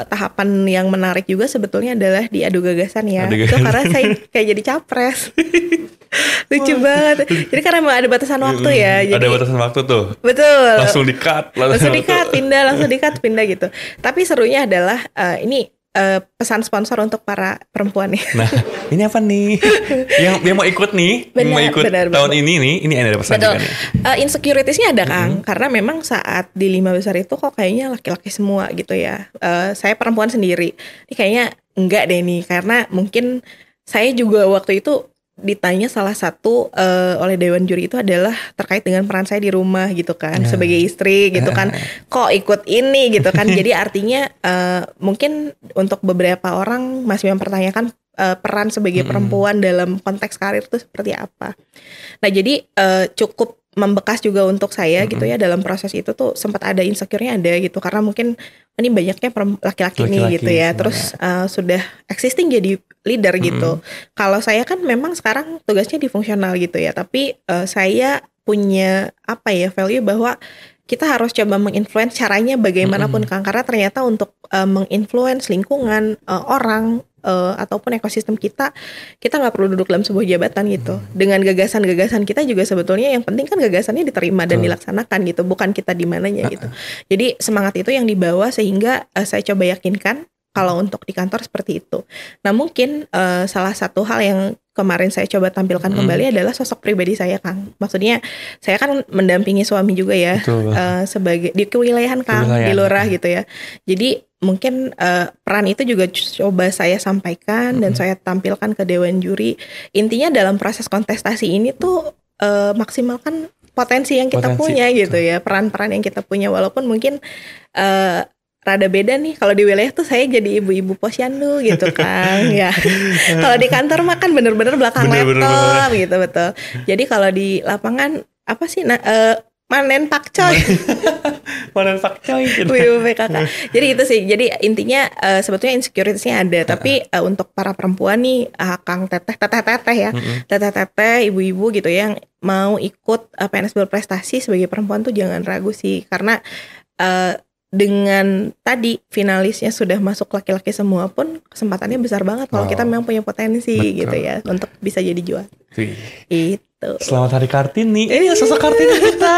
tahapan yang menarik juga sebetulnya adalah di adu gagasan ya. Itu karena saya kayak jadi capres. Lucu banget. Jadi karena ada batasan waktu ya. Jadi, ada batasan waktu tuh. Betul. Langsung di-cut. Langsung di-cut, pindah gitu. Tapi serunya adalah ini pesan sponsor untuk para perempuan nih. Nah, ini apa nih? yang mau ikut nih, yang mau ikut tahun ini nih, ini ada pesan juga nih. Insecuritiesnya ada Kang, karena memang saat di 5 besar itu kok kayaknya laki-laki semua gitu ya. Saya perempuan sendiri, ini kayaknya enggak deh nih, karena mungkin saya juga waktu itu ditanya salah satu oleh dewan juri itu adalah terkait dengan peran saya di rumah gitu kan, sebagai istri gitu kan, kok ikut ini gitu kan. Jadi artinya mungkin untuk beberapa orang masih mempertanyakan peran sebagai perempuan dalam konteks karir itu seperti apa. Nah jadi cukup membekas juga untuk saya gitu ya, dalam proses itu tuh sempat ada insecure-nya ada gitu, karena mungkin ini banyaknya laki-laki nih gitu ya, terus sudah existing jadi leader gitu. Kalau saya kan memang sekarang tugasnya di fungsional gitu ya, tapi saya punya apa ya, value bahwa kita harus coba menginfluence caranya bagaimanapun Kang, karena ternyata untuk menginfluence lingkungan orang ataupun ekosistem kita nggak perlu duduk dalam sebuah jabatan gitu. Dengan gagasan-gagasan kita juga sebetulnya yang penting kan gagasannya diterima dan dilaksanakan gitu, bukan kita di mananya gitu. Jadi semangat itu yang dibawa sehingga saya coba yakinkan kalau untuk di kantor seperti itu. Nah mungkin salah satu hal yang kemarin saya coba tampilkan kembali adalah sosok pribadi saya Kang. Maksudnya saya kan mendampingi suami juga ya, sebagai di kewilayahan Kang, di lurah gitu ya. Jadi mungkin peran itu juga coba saya sampaikan dan saya tampilkan ke dewan juri. Intinya dalam proses kontestasi ini tuh maksimalkan potensi yang kita punya gitu ya, peran-peran yang kita punya, walaupun mungkin rada beda nih. Kalau di wilayah tuh saya jadi ibu-ibu posyandu gitu kan ya. Kalau di kantor mah kan bener-bener belakang laptop gitu, betul. Jadi kalau di lapangan apa sih manen pakcoy. Manen pakcoy gitu. PKK. Jadi itu sih. Jadi intinya sebetulnya insecurity-nya ada, tapi untuk para perempuan nih, Kang teteh ya. Teteh ibu-ibu gitu yang mau ikut PNS berprestasi sebagai perempuan tuh jangan ragu sih, karena dengan tadi finalisnya sudah masuk laki-laki semua pun kesempatannya besar banget kalau kita memang punya potensi gitu ya untuk bisa jadi juara. Itu. Selamat Hari Kartini. Ini sosok Kartini kita.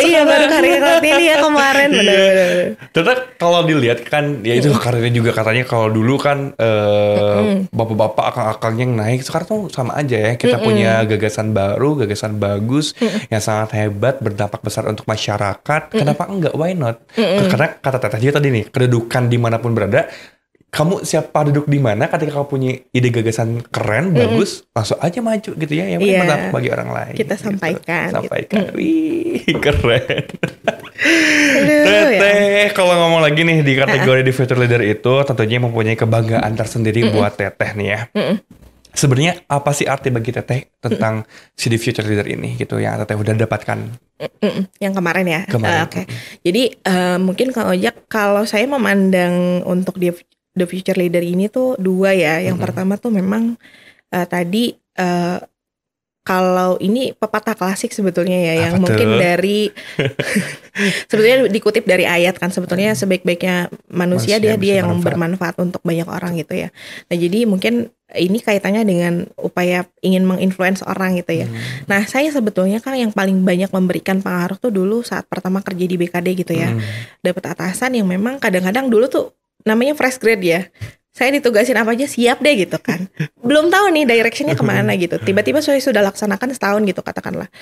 Iya baru Hari Kartini ya kemarin, benar-benar. Ternyata kalau dilihat kan ya itu Kartini juga katanya kalau dulu kan bapak-bapak akang-akang yang naik, sekarang tuh sama aja ya. Kita punya gagasan baru, gagasan bagus yang sangat hebat, berdampak besar untuk masyarakat. Kenapa enggak? Why not? Karena kata Teteh dia tadi nih, kedudukan dimanapun berada, kamu siapa duduk di mana, ketika kamu punya ide gagasan keren, bagus, langsung aja maju gitu ya. Yang penting berdampak bagi orang lain. Kita sampaikan. Gitu. Sampaikan. Wih, keren. Teteh, kalau ngomong lagi nih di kategori di Future Leader itu, tentunya mempunyai kebanggaan tersendiri buat Teteh nih ya. Sebenarnya apa sih arti bagi Teteh tentang si The Future Leader ini gitu yang Teteh udah dapatkan? Yang kemarin ya. Oke. Jadi mungkin Kang Ojak, kalau saya memandang untuk The Future Leader ini tuh dua ya. Yang pertama tuh memang tadi kalau ini pepatah klasik sebetulnya ya, yang mungkin dari sebetulnya dikutip dari ayat kan, sebetulnya sebaik-baiknya manusia dia yang bermanfaat untuk banyak orang gitu ya. Nah jadi mungkin ini kaitannya dengan upaya ingin menginfluence orang gitu ya. Nah saya sebetulnya kan yang paling banyak memberikan pengaruh tuh dulu saat pertama kerja di BKD gitu ya. Dapat atasan yang memang kadang-kadang dulu tuh namanya fresh grade ya. Saya ditugasin apa aja siap deh gitu kan. Belum tahu nih directionnya kemana gitu. Tiba-tiba saya sudah laksanakan setahun gitu katakanlah.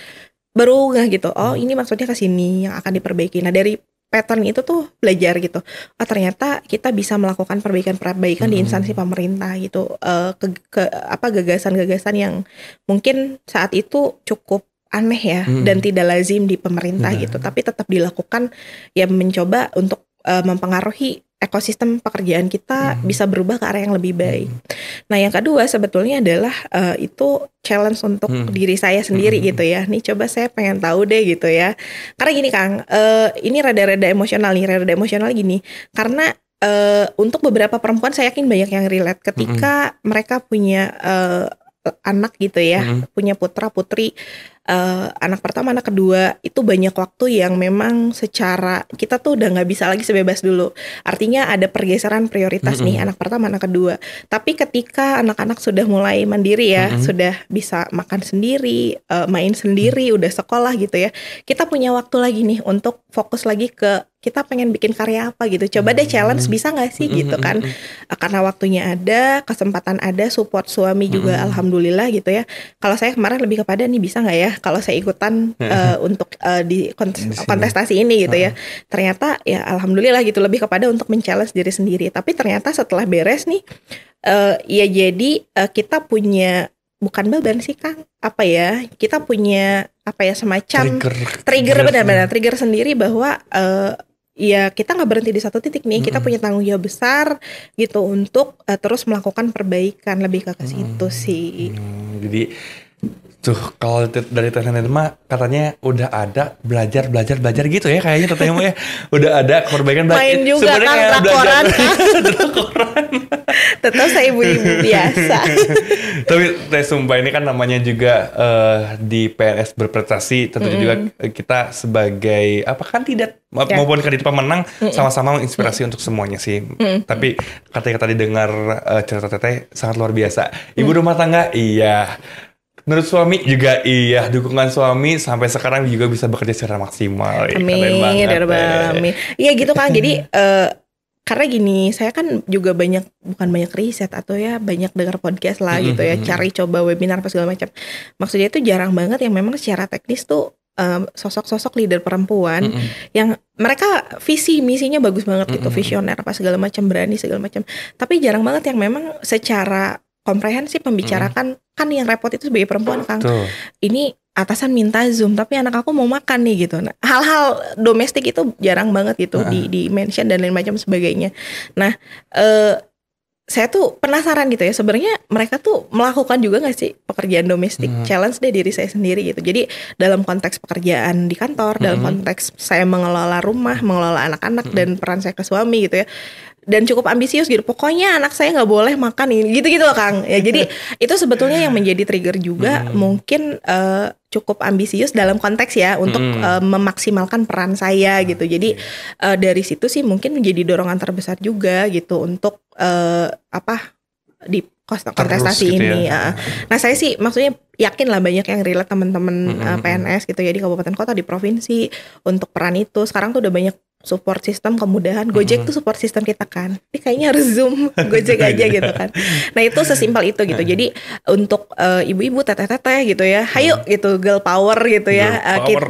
Baru nggak gitu. Oh ini maksudnya ke sini yang akan diperbaiki. Nah dari pattern itu tuh belajar gitu. Oh ternyata kita bisa melakukan perbaikan-perbaikan di instansi pemerintah gitu. Gagasan-gagasan yang mungkin saat itu cukup aneh ya dan tidak lazim di pemerintah gitu. Tapi tetap dilakukan ya, mencoba untuk mempengaruhi ekosistem pekerjaan kita bisa berubah ke arah yang lebih baik. Nah yang kedua sebetulnya adalah itu challenge untuk diri saya sendiri gitu ya. Nih coba saya pengen tahu deh gitu ya. Karena gini Kang, ini rada-rada emosional gini. Karena untuk beberapa perempuan saya yakin banyak yang relate ketika mereka punya anak gitu ya, punya putra putri, anak pertama, anak kedua, itu banyak waktu yang memang secara kita tuh udah nggak bisa lagi sebebas dulu. Artinya ada pergeseran prioritas nih, anak pertama, anak kedua. Tapi ketika anak-anak sudah mulai mandiri ya, sudah bisa makan sendiri, main sendiri, udah sekolah gitu ya, kita punya waktu lagi nih untuk fokus lagi ke kita pengen bikin karya apa gitu. Coba deh challenge, bisa gak sih gitu kan. Karena waktunya ada, kesempatan ada, support suami juga alhamdulillah gitu ya. Kalau saya kemarin lebih kepada nih bisa gak ya kalau saya ikutan untuk di kontestasi ini gitu ya. Ternyata ya alhamdulillah gitu, lebih kepada untuk men-challenge diri sendiri. Tapi ternyata setelah beres nih, ya jadi kita punya, bukan beban sih Kang, apa ya, kita punya apa ya, semacam trigger benar-benar trigger sendiri bahwa ya kita nggak berhenti di satu titik nih, kita punya tanggung jawab besar gitu untuk terus melakukan perbaikan, lebih ke situ sih. Jadi tuh kalau dari Teteh mah katanya udah ada belajar gitu ya kayaknya Teteh ya, udah ada perbaikan. Main juga kan drakoran. Tetap saya ibu-ibu biasa. Tapi Teh sumpah ini kan namanya juga di PNS berprestasi, tentunya juga kita sebagai apa kandidat maupun kandidat pemenang sama-sama menginspirasi untuk semuanya sih. Tapi ketika tadi dengar cerita Teteh sangat luar biasa. Ibu rumah tangga iya. Menurut suami juga iya, dukungan suami sampai sekarang juga bisa bekerja secara maksimal. Amin, amin. Iya gitu kan. Jadi karena gini, saya kan juga bukan banyak riset atau ya banyak dengar podcast lah gitu ya, cari coba webinar apa segala macam. Maksudnya itu jarang banget yang memang secara teknis tuh sosok-sosok leader perempuan yang mereka visi misinya bagus banget gitu, visioner apa segala macam, berani segala macam. Tapi jarang banget yang memang secara komprehensif membicarakan, kan yang repot itu sebagai perempuan Kang. Ini atasan minta Zoom tapi anak aku mau makan nih gitu. Nah, hal-hal domestik itu jarang banget gitu di mention dan lain macam sebagainya. Nah, saya tuh penasaran gitu ya, sebenarnya mereka tuh melakukan juga gak sih pekerjaan domestik? Challenge deh diri saya sendiri gitu. Jadi dalam konteks pekerjaan di kantor, dalam konteks saya mengelola rumah, mengelola anak-anak dan peran saya ke suami gitu ya, dan cukup ambisius gitu. Pokoknya anak saya nggak boleh makan ini, gitu-gitu loh Kang. Ya jadi itu sebetulnya yang menjadi trigger juga, mungkin cukup ambisius dalam konteks ya untuk memaksimalkan peran saya gitu. Jadi dari situ sih mungkin menjadi dorongan terbesar juga gitu untuk di kontestasi gitu ini. ya. Nah saya sih maksudnya yakin lah banyak yang relate teman-teman PNS gitu ya di kabupaten kota, di provinsi untuk peran itu. Sekarang tuh udah banyak support system, kemudahan. Gojek tuh support system kita kan. Ini kayaknya harus Zoom, Gojek aja gitu kan. Nah itu sesimpel itu gitu. Jadi untuk ibu-ibu, teteh-teteh gitu ya, hayo gitu, girl power gitu ya, kita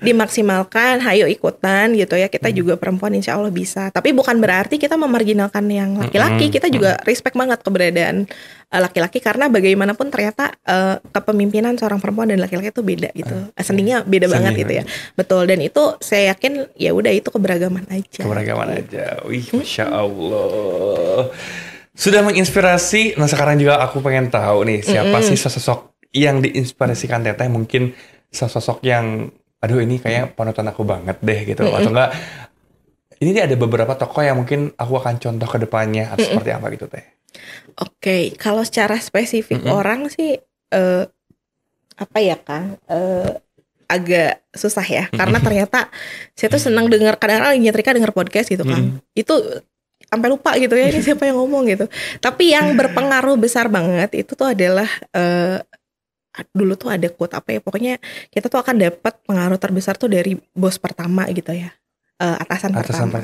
dimaksimalkan, hayo ikutan gitu ya. Kita juga perempuan insya Allah bisa. Tapi bukan berarti kita memarginalkan yang laki-laki. Kita juga respect banget keberadaan laki-laki, karena bagaimanapun ternyata kepemimpinan seorang perempuan dan laki-laki itu beda gitu. Seninya beda banget gitu ya. Betul, dan itu saya yakin ya udah itu keberagaman aja. Wih, Masya Allah. Sudah menginspirasi. Nah sekarang juga aku pengen tahu nih, siapa sih sosok yang diinspirasikan Teteh? Mungkin sosok yang aduh ini kayak panutan aku banget deh gitu. Atau enggak, ini ada beberapa tokoh yang mungkin aku akan contoh ke depannya atau seperti apa gitu Teh. Oke, kalau secara spesifik orang sih apa ya Kang, agak susah ya, karena ternyata saya tuh senang dengar, kadang-kadang nyetrika dengar podcast gitu Kang, itu sampai lupa gitu ya ini siapa yang ngomong gitu. Tapi yang berpengaruh besar banget itu tuh adalah dulu tuh ada quote apa ya, pokoknya kita tuh akan dapat pengaruh terbesar tuh dari bos pertama gitu ya. Atasan pertama.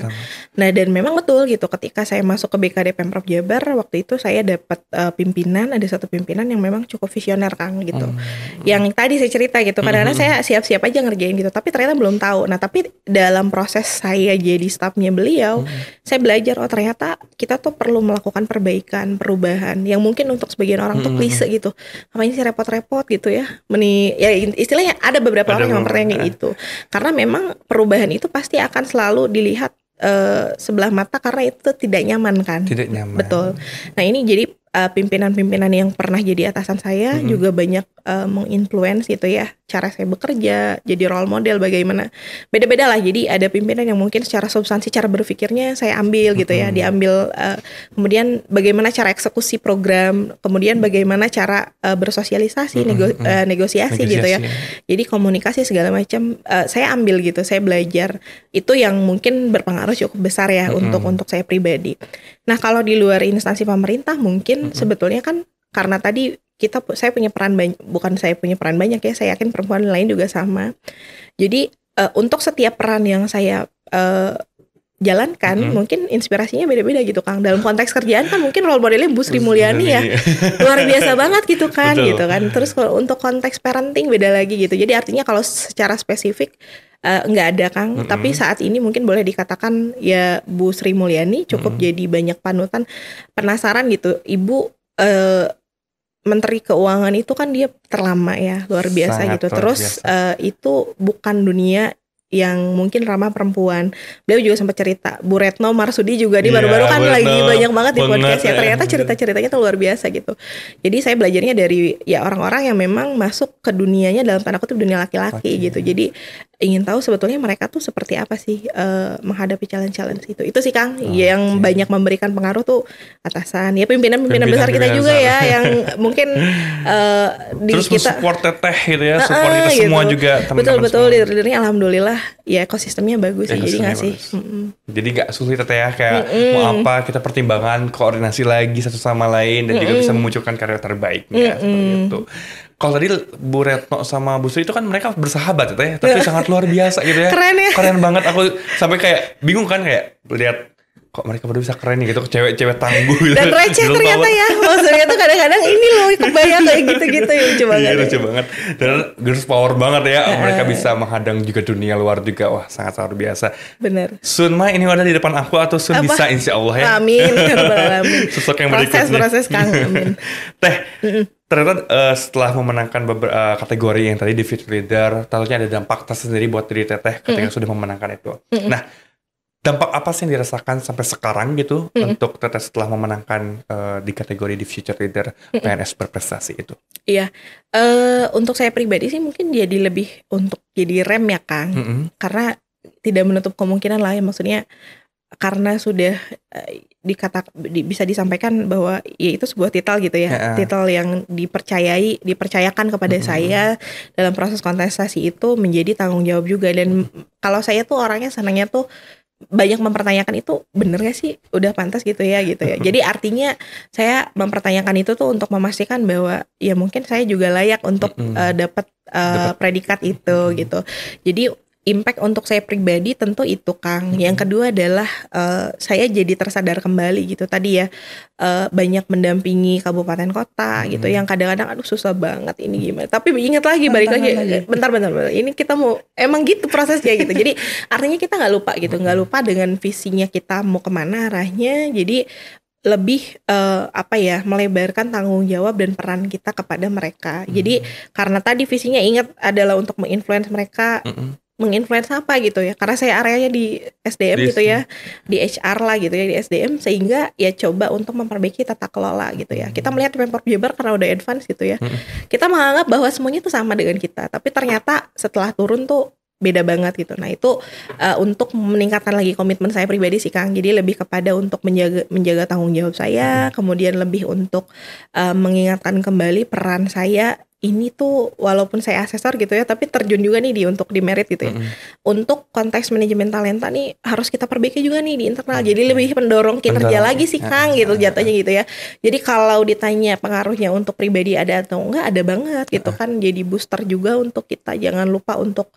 Nah dan memang betul gitu, ketika saya masuk ke BKD Pemprov Jabar waktu itu saya dapat pimpinan, ada satu pimpinan yang memang cukup visioner Kang gitu. Yang tadi saya cerita gitu, kadang-kadang saya siap-siap aja ngerjain gitu, tapi ternyata belum tahu. Nah tapi dalam proses saya jadi stafnya beliau, saya belajar oh ternyata kita tuh perlu melakukan perbaikan, perubahan yang mungkin untuk sebagian orang tuh klise gitu. Ngapain sih repot-repot gitu ya? Ya istilahnya ada beberapa orang yang mempertanyakan itu. Karena memang perubahan itu pasti akan selalu dilihat sebelah mata karena itu tidak nyaman kan. Tidak nyaman. Betul. Nah ini jadi pimpinan-pimpinan yang pernah jadi atasan saya juga banyak menginfluence gitu ya cara saya bekerja, jadi role model bagaimana. Beda-beda lah, jadi ada pimpinan yang mungkin secara substansi, cara berpikirnya saya ambil gitu ya, diambil kemudian bagaimana cara eksekusi program, kemudian bagaimana cara bersosialisasi, negosiasi gitu ya. Jadi komunikasi segala macam saya ambil gitu, saya belajar. Itu yang mungkin berpengaruh cukup besar ya untuk saya pribadi. Nah kalau di luar instansi pemerintah mungkin sebetulnya kan karena tadi saya punya peran banyak, bukan saya punya peran banyak ya, saya yakin perempuan lain juga sama. Jadi untuk setiap peran yang saya jalankan, mungkin inspirasinya beda-beda gitu Kang. Dalam konteks kerjaan kan mungkin role modelnya Bu Sri Mulyani ya, luar biasa banget gitu kan. Betul. Gitu kan. Terus kalau untuk konteks parenting beda lagi gitu. Jadi artinya kalau secara spesifik nggak ada Kang, tapi saat ini mungkin boleh dikatakan ya Bu Sri Mulyani cukup jadi banyak panutan. Penasaran gitu, Ibu Menteri Keuangan itu kan dia terlama ya, luar biasa Sangat gitu. luar Terus biasa. itu bukan dunia yang mungkin ramah perempuan. Beliau juga sempat cerita, Bu Retno Marsudi juga nih baru-baru kan Bu lagi Retno banyak banget di podcast ya. banget, Ternyata cerita-ceritanya tuh luar biasa gitu. Jadi saya belajarnya dari ya orang-orang yang memang masuk ke dunianya dalam tanda kutip dunia laki-laki gitu. Jadi ingin tahu sebetulnya mereka tuh seperti apa sih menghadapi challenge-challenge itu. Itu sih Kang yang banyak memberikan pengaruh tuh atasan. Ya pimpinan-pimpinan besar kita juga ya yang mungkin di Terus kita support teteh gitu ya, support kita semua gitu. juga teman-teman Betul-betul semua. leader-leadernya alhamdulillah ya ekosistemnya bagus sih. Jadi ngasih Jadi gak sulit teteh ya, kayak mau apa kita pertimbangan, koordinasi lagi satu sama lain dan juga bisa memunculkan karya terbaiknya seperti itu. Kalau tadi Bu Retno sama Bu Sri itu kan mereka bersahabat ya, tapi sangat luar biasa gitu ya. Keren ya. Keren banget, aku sampai kayak bingung kan, kayak lihat kok mereka berdua bisa keren nih gitu, cewek-cewek tangguh gitu. Dan receh Girl ternyata power. ya. Maksudnya tuh kadang-kadang ini loh kebayang kayak gitu-gitu ya, lucu banget. Iya, lucu banget. Dan girls power banget ya. Mereka bisa menghadang juga dunia luar juga. Wah, sangat luar biasa. Bener. Sun mah ini udah di depan aku atau Sun bisa insya Allah ya. Amin. Amin. Sosok yang berikutnya. Proses Kang. Amin. Teh, ternyata setelah memenangkan beberapa kategori yang tadi di Future Leader, tentunya ada dampak tersendiri buat diri Teteh ketika sudah memenangkan itu. Nah, dampak apa sih yang dirasakan sampai sekarang gitu untuk Teteh setelah memenangkan di kategori di Future Leader PNS berprestasi itu? Iya, untuk saya pribadi sih mungkin jadi lebih untuk jadi rem ya Kang, karena tidak menutup kemungkinan lah ya, maksudnya karena sudah bisa disampaikan bahwa ya itu sebuah titel gitu ya, titel yang dipercayakan kepada saya dalam proses kontestasi itu menjadi tanggung jawab juga. Dan kalau saya tuh orangnya senangnya tuh banyak mempertanyakan itu bener gak sih udah pantas gitu ya. Jadi artinya saya mempertanyakan itu tuh untuk memastikan bahwa ya mungkin saya juga layak untuk dapat predikat itu gitu. Jadi impact untuk saya pribadi tentu itu Kang. Yang kedua adalah saya jadi tersadar kembali gitu tadi ya, banyak mendampingi kabupaten kota gitu yang kadang-kadang aduh susah banget ini gimana. Tapi ingat lagi balik lagi bentar ini kita mau emang gitu prosesnya gitu. Jadi artinya kita nggak lupa dengan visinya kita mau kemana arahnya. Jadi lebih melebarkan tanggung jawab dan peran kita kepada mereka. Jadi karena tadi visinya ingat adalah untuk menginfluence mereka. Menginfluence apa gitu ya, karena saya areanya di SDM gitu ya, di HR lah gitu ya, di SDM, sehingga ya coba untuk memperbaiki tata kelola gitu ya. Kita melihat Pemprov Jabar karena udah advance gitu ya, kita menganggap bahwa semuanya tuh sama dengan kita, tapi ternyata setelah turun tuh beda banget gitu. Nah itu untuk meningkatkan lagi komitmen saya pribadi sih Kang, jadi lebih kepada untuk menjaga tanggung jawab saya, kemudian lebih untuk mengingatkan kembali peran saya. Ini tuh walaupun saya asesor gitu ya, tapi terjun juga nih untuk di merit gitu ya. Untuk konteks manajemen talenta nih harus kita perbaiki juga nih di internal. Jadi lebih mendorong kinerja lagi sih Kang gitu jatuhnya gitu ya. Jadi kalau ditanya pengaruhnya untuk pribadi ada atau enggak, ada banget gitu kan. Jadi booster juga untuk kita. Jangan lupa untuk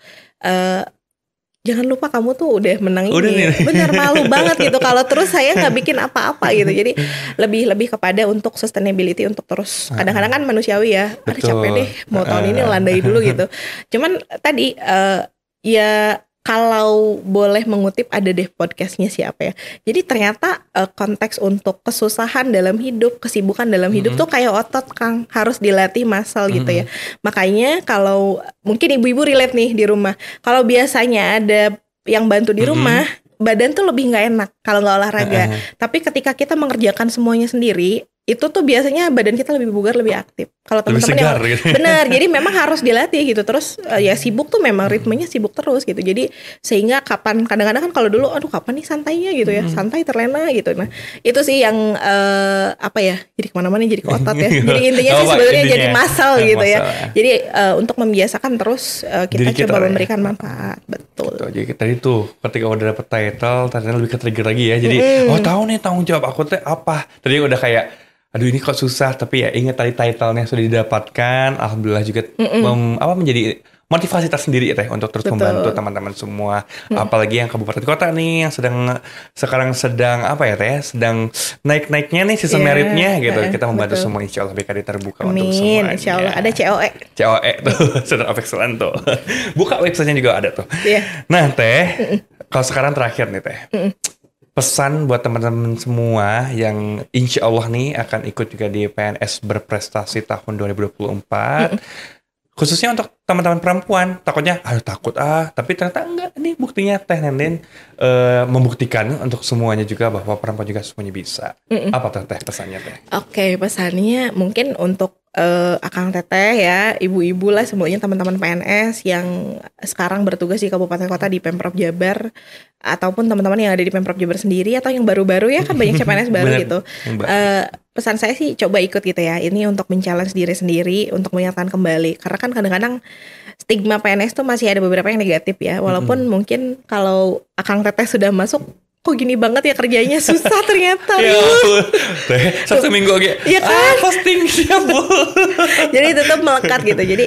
jangan lupa kamu tuh udah menang ini. Bener, malu banget gitu kalau terus saya nggak bikin apa-apa gitu. Jadi lebih kepada untuk sustainability, untuk terus kadang-kadang kan manusiawi ya. Aduh capek deh mau tahun ini landai dulu gitu. Cuman tadi ya kalau boleh mengutip ada deh podcastnya siapa ya. Jadi ternyata konteks untuk kesusahan dalam hidup, kesibukan dalam hidup tuh kayak otot Kang, harus dilatih muscle gitu ya. Makanya kalau mungkin ibu-ibu relate nih di rumah, kalau biasanya ada yang bantu di rumah, badan tuh lebih nggak enak kalau nggak olahraga. Tapi ketika kita mengerjakan semuanya sendiri, itu tuh biasanya badan kita lebih bugar, lebih aktif. Kalau teman-teman yang gitu. benar, jadi memang harus dilatih gitu. Terus ya sibuk tuh memang ritmenya sibuk terus gitu. Jadi sehingga kadang-kadang kan kalau dulu aduh kapan nih santainya gitu ya, santai terlena gitu. Nah itu sih yang jadi kemana-mana jadi ke otot ya. Jadi intinya sih sebenarnya jadi muscle gitu ya. Jadi untuk membiasakan terus kita coba memberikan manfaat. Betul. Jadi tadi tuh ketika udah dapet title, ternyata lebih ke trigger lagi ya. Jadi tahu nih tanggung jawab aku tuh apa. Tadi udah kayak aduh ini kok susah, tapi ya ingat tadi title-nya sudah didapatkan, alhamdulillah juga menjadi motivasi tersendiri Teh untuk terus membantu teman-teman semua, apalagi yang kabupaten kota nih yang sekarang sedang apa ya Teh, sedang naik-naiknya nih sistem meritnya gitu. Kita membantu semua, insya Allah BKD terbuka untuk semuanya. Insya Allah ada COE tuh, Center of Excellence tuh. Buka websitenya juga ada tuh. Nah Teh, kalau sekarang terakhir nih Teh, pesan buat teman-teman semua yang insya Allah nih akan ikut juga di PNS Berprestasi tahun 2024. Khususnya untuk teman-teman perempuan, takutnya takut tapi ternyata enggak. Nih buktinya Teh Nenden membuktikan untuk semuanya juga bahwa perempuan juga semuanya bisa. Apa Teh pesannya Teh? Oke, pesannya mungkin untuk Akang Teteh ya, ibu-ibu lah semuanya, teman-teman PNS yang sekarang bertugas di kabupaten kota di Pemprov Jabar, ataupun teman-teman yang ada di Pemprov Jabar sendiri atau yang baru-baru ya, kan banyak CPNS baru gitu. Pesan saya sih coba ikut gitu ya. Ini untuk men-challenge diri sendiri, untuk menyatakan kembali. Karena kan kadang-kadang stigma PNS tuh masih ada beberapa yang negatif ya. Walaupun mungkin kalau Akang Teteh sudah masuk, kok gini banget ya kerjanya, susah ternyata. Ya Sabtu Minggu aja. Ya kan? Posting siap Bu. Jadi tetap melekat gitu. Jadi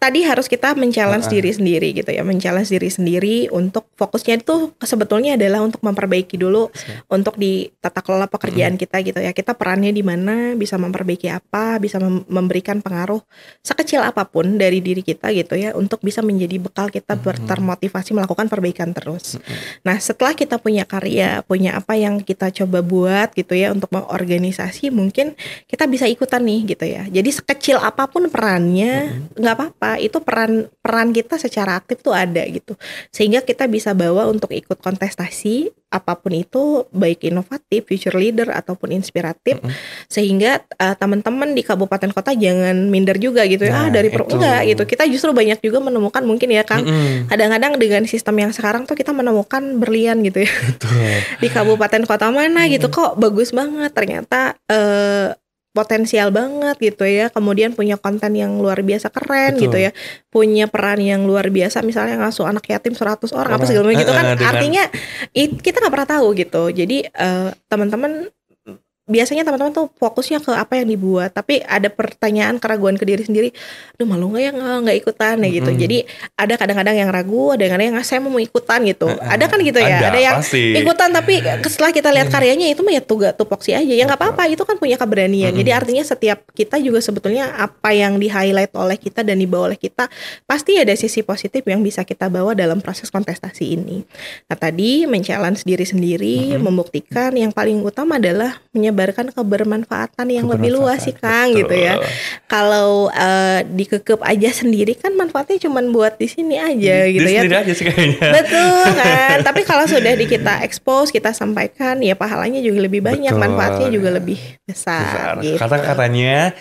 tadi harus kita men-challenge diri sendiri gitu ya, men-challenge diri sendiri untuk fokusnya itu sebetulnya adalah untuk memperbaiki dulu untuk di tata kelola pekerjaan kita gitu ya. Kita perannya di mana, bisa memperbaiki apa, bisa memberikan pengaruh sekecil apapun dari diri kita gitu ya, untuk bisa menjadi bekal kita termotivasi melakukan perbaikan terus. Nah, setelah kita punya karya, punya apa yang kita coba buat gitu ya untuk mengorganisasi, mungkin kita bisa ikutan nih gitu ya. Jadi sekecil apapun perannya, nggak apa-apa. Itu peran kita secara aktif tuh ada gitu, sehingga kita bisa bawa untuk ikut kontestasi apapun itu, baik inovatif, future leader ataupun inspiratif, sehingga teman-teman di kabupaten kota jangan minder juga gitu ya, dari enggak gitu. Kita justru banyak juga menemukan mungkin ya Kang, kadang-kadang dengan sistem yang sekarang tuh kita menemukan berlian gitu ya. Di kabupaten kota mana gitu kok bagus banget ternyata, potensial banget gitu ya, kemudian punya konten yang luar biasa keren gitu ya, punya peran yang luar biasa, misalnya ngasuh anak yatim 100 orang apa segala macam gitu kan, artinya kita nggak pernah tahu gitu. Jadi teman-teman biasanya teman-teman tuh fokusnya ke apa yang dibuat, tapi ada pertanyaan, keraguan ke diri sendiri, aduh malu nggak ya nggak ikutan ya gitu. Jadi ada kadang-kadang yang ragu, ada kadang-kadang yang saya mau ikutan gitu. Ada kan gitu ya, ada yang pasti ikutan tapi setelah kita lihat karyanya itu mah ya tupoksi aja, ya nggak apa-apa, itu kan punya keberanian. Jadi artinya setiap kita juga sebetulnya apa yang di highlight oleh kita dan dibawa oleh kita, pasti ada sisi positif yang bisa kita bawa dalam proses kontestasi ini. Nah tadi men-challenge diri sendiri, membuktikan yang paling utama adalah menyebarkan kebermanfaatan yang lebih luas sih Kang, gitu ya. Kalau dikekep aja sendiri kan manfaatnya cuma buat di sini aja gitu ya. Sendiri aja sih kayaknya. Betul kan. Tapi kalau sudah kita expose, kita sampaikan, ya pahalanya juga lebih banyak, manfaatnya juga lebih besar. Gitu. Kata-katanya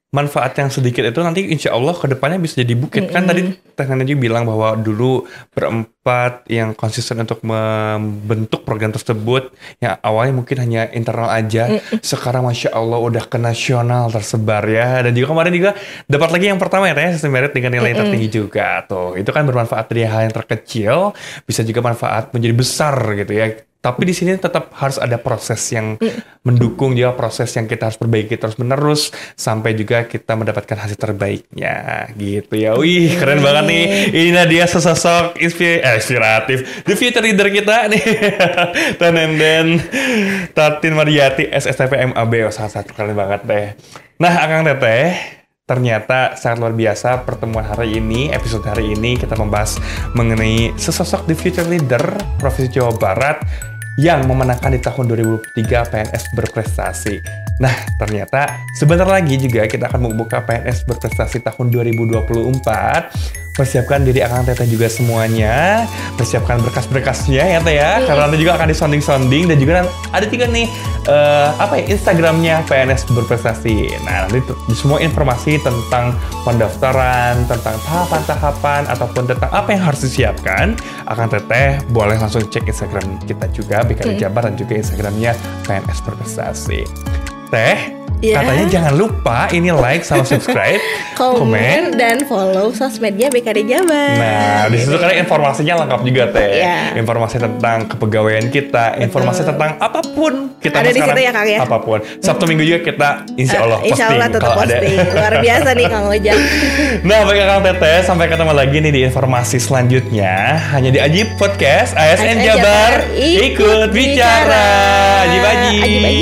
manfaat yang sedikit itu nanti insya Allah kedepannya bisa jadi bukit. Kan tadi Teh Nenden bilang bahwa dulu berempat yang konsisten untuk membentuk program tersebut yang awalnya mungkin hanya internal aja, sekarang Masya Allah udah ke nasional tersebar ya. Dan juga kemarin juga dapat lagi yang pertama ya Teh, sistem merit dengan nilai tertinggi juga tuh. Itu kan bermanfaat dari hal yang terkecil bisa juga manfaat menjadi besar gitu ya. Tapi di sini tetap harus ada proses yang mendukung juga, proses yang kita harus perbaiki terus menerus sampai juga kita mendapatkan hasil terbaiknya gitu ya. Wih keren banget nih. Ini dia sesosok inspiratif, the future leader kita nih. Teh Nenden Tatin Mariyati SSTP MAB, salah satu keren banget deh. Nah Akang Teteh, ternyata sangat luar biasa pertemuan hari ini, episode hari ini kita membahas mengenai sesosok the future leader Provinsi Jawa Barat yang memenangkan di tahun 2003 PNS Berprestasi. Nah, ternyata sebentar lagi juga kita akan membuka PNS Berprestasi tahun 2024. Persiapkan diri Akang Teteh juga semuanya. Persiapkan berkas-berkasnya ya Teh ya. Karena nanti juga akan disonding-sonding. Dan juga ada juga nih Instagramnya PNS Berprestasi. Nah, nanti semua informasi tentang pendaftaran, tentang tahapan-tahapan, ataupun tentang apa yang harus disiapkan, Akang Teteh boleh langsung cek Instagram kita juga, BKD Jabar, dan juga Instagramnya PNS Berprestasi. Teh, Katanya jangan lupa ini like sama subscribe, komen dan follow sosmednya BKD Jabar. Nah, di situ kan informasinya lengkap juga teh. Informasi tentang kepegawaian kita, informasi tentang apapun kita ada di situ ya Kang ya. Apapun. Sabtu Minggu juga kita insya Allah tetap posting. Luar biasa nih Kang Ojak. Nah, baik Kang Teteh, sampai ketemu lagi nih di informasi selanjutnya hanya di Ajib Podcast ASN Jabar ikut bicara. Ajib.